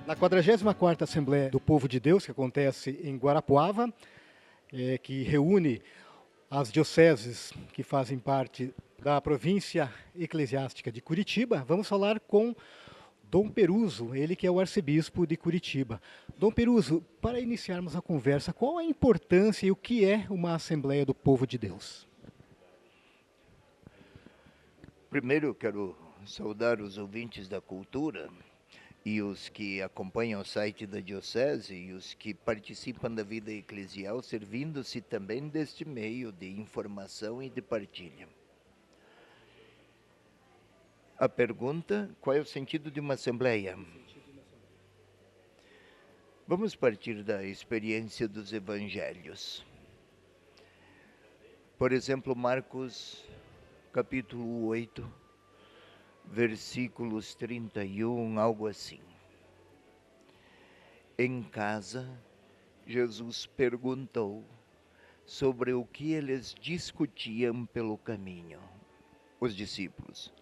Na 44ª Assembleia do Povo de Deus, que acontece em Guarapuava, que reúne as dioceses que fazem parte da província eclesiástica de Curitiba, vamos falar com Dom Peruso, ele que é o arcebispo de Curitiba. Dom Peruso, para iniciarmos a conversa, qual a importância e o que é uma Assembleia do Povo de Deus? Primeiro, eu quero saudar os ouvintes da cultura e os que acompanham o site da Diocese e os que participam da vida eclesial, servindo-se também deste meio de informação e de partilha. A pergunta: qual é o sentido de uma assembleia? Vamos partir da experiência dos evangelhos. Por exemplo, Marcos, capítulo 8, versículos 31, algo assim. Em casa, Jesus perguntou sobre o que eles discutiam pelo caminho, os discípulos.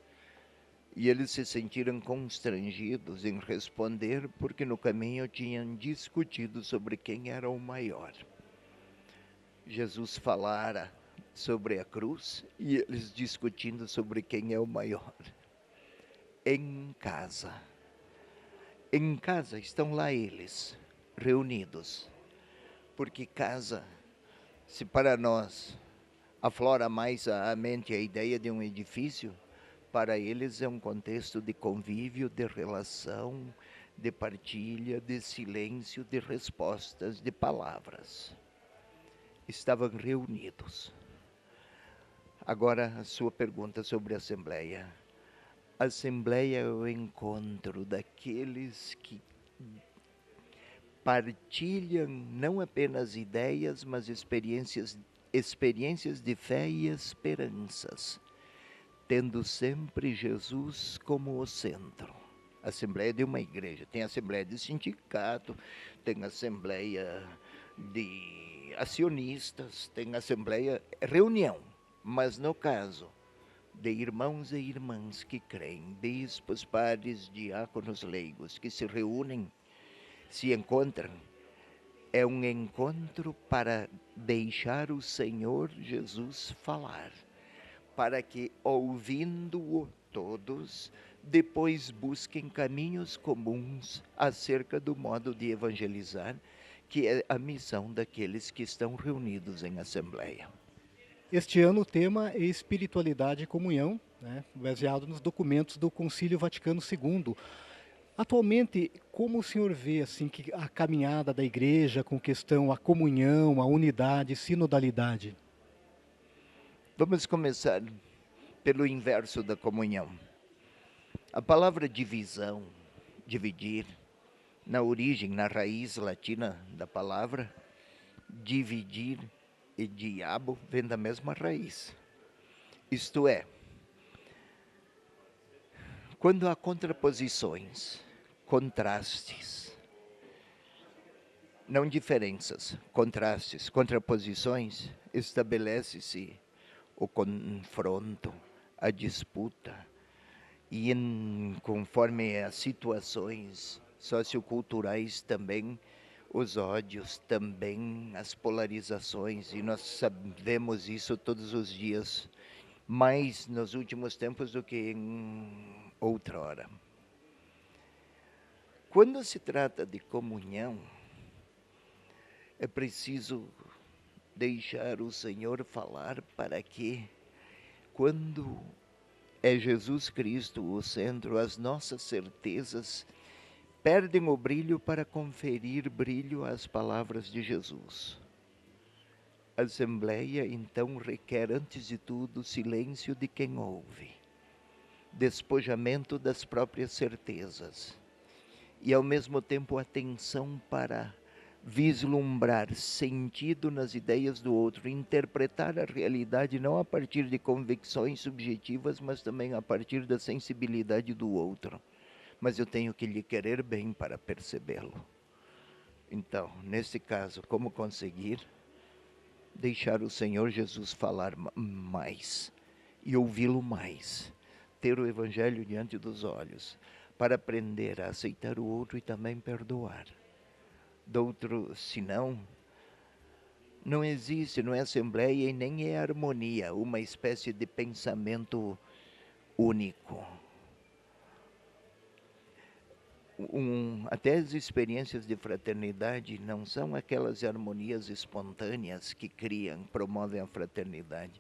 E eles se sentiram constrangidos em responder porque no caminho tinham discutido sobre quem era o maior. Jesus falara sobre a cruz e eles discutindo sobre quem é o maior. Em casa. Em casa estão lá eles, reunidos. Porque casa, se para nós aflora mais a mente a ideia de um edifício, para eles é um contexto de convívio, de relação, de partilha, de silêncio, de respostas, de palavras. Estavam reunidos. Agora, a sua pergunta sobre a Assembleia. A Assembleia é o encontro daqueles que partilham não apenas ideias, mas experiências de fé e esperanças, tendo sempre Jesus como o centro. A Assembleia de uma igreja, tem Assembleia de sindicato, tem Assembleia de acionistas, tem Assembleia, reunião, mas no caso de irmãos e irmãs que creem, bispos, padres, diáconos, leigos, que se reúnem, se encontram, é um encontro para deixar o Senhor Jesus falar, para que, ouvindo-o todos, depois busquem caminhos comuns acerca do modo de evangelizar, que é a missão daqueles que estão reunidos em assembleia. Este ano o tema é espiritualidade e comunhão, né, baseado nos documentos do Concílio Vaticano II. Atualmente, como o senhor vê assim, que a caminhada da igreja com questão a comunhão, a unidade, sinodalidade? Vamos começar pelo inverso da comunhão. A palavra divisão, dividir, na origem, na raiz latina da palavra, dividir e diabo vem da mesma raiz. Isto é, quando há contraposições, contrastes, não diferenças, contrastes, contraposições, estabelece-se o confronto, a disputa, e conforme as situações socioculturais também, os ódios, também as polarizações, e nós sabemos isso todos os dias, mais nos últimos tempos do que em outrora. Quando se trata de comunhão, é preciso deixar o Senhor falar para que, quando é Jesus Cristo o centro, as nossas certezas perdem o brilho para conferir brilho às palavras de Jesus. A Assembleia, então, requer, antes de tudo, silêncio de quem ouve, despojamento das próprias certezas e, ao mesmo tempo, atenção para vislumbrar sentido nas ideias do outro, interpretar a realidade não a partir de convicções subjetivas, mas também a partir da sensibilidade do outro. Mas eu tenho que lhe querer bem para percebê-lo. Então, nesse caso, como conseguir? Deixar o Senhor Jesus falar mais e ouvi-lo mais. Ter o Evangelho diante dos olhos, para aprender a aceitar o outro e também perdoar. Do outro, senão, não existe, não é assembleia e nem é harmonia, uma espécie de pensamento único. Até as experiências de fraternidade não são aquelas harmonias espontâneas que criam, promovem a fraternidade,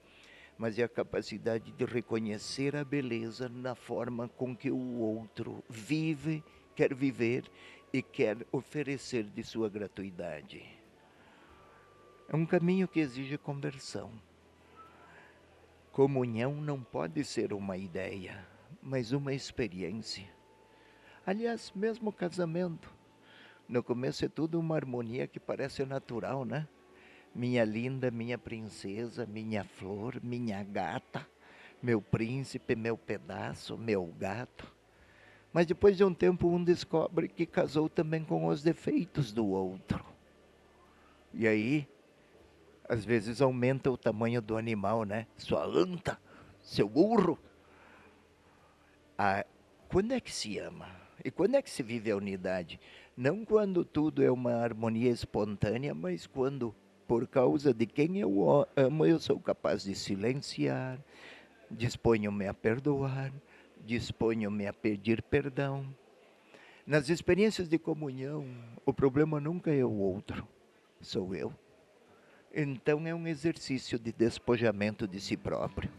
mas é a capacidade de reconhecer a beleza na forma com que o outro vive, quer viver e quer oferecer de sua gratuidade. É um caminho que exige conversão. Comunhão não pode ser uma ideia, mas uma experiência. Aliás, mesmo casamento. No começo é tudo uma harmonia que parece natural, né? Minha linda, minha princesa, minha flor, minha gata, meu príncipe, meu pedaço, meu gato. Mas depois de um tempo um descobre que casou também com os defeitos do outro. E aí, às vezes aumenta o tamanho do animal, né? Sua anta, seu burro. Quando é que se ama? E quando é que se vive a unidade? Não quando tudo é uma harmonia espontânea, mas quando, por causa de quem eu amo, eu sou capaz de silenciar, disponho-me a perdoar, disponho-me a pedir perdão. Nas experiências de comunhão, o problema nunca é o outro, sou eu. Então é um exercício de despojamento de si próprio.